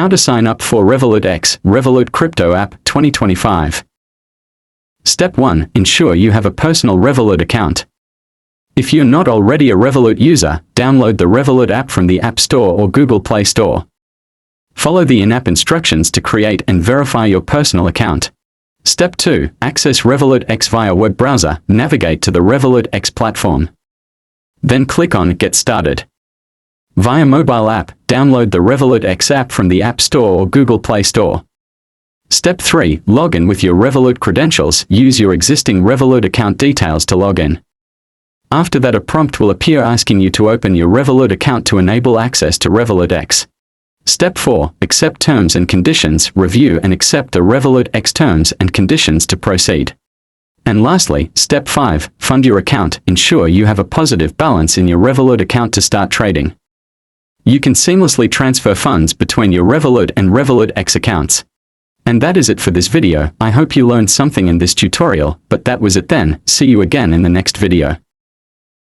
How to sign up for Revolut X, Revolut Crypto App 2025. Step 1. Ensure you have a personal Revolut account. If you're not already a Revolut user, download the Revolut app from the App Store or Google Play Store. Follow the in-app instructions to create and verify your personal account. Step 2. Access Revolut X via web browser. Navigate to the Revolut X platform. Then click on Get Started. Via mobile app, download the Revolut X app from the App Store or Google Play Store. Step 3. Log in with your Revolut credentials. Use your existing Revolut account details to log in. After that, a prompt will appear asking you to open your Revolut account to enable access to Revolut X. Step 4. Accept terms and conditions. Review and accept the Revolut X terms and conditions to proceed. And lastly, Step 5. Fund your account. Ensure you have a positive balance in your Revolut account to start trading. You can seamlessly transfer funds between your Revolut and Revolut X accounts. And that is it for this video. I hope you learned something in this tutorial, but that was it then. See you again in the next video.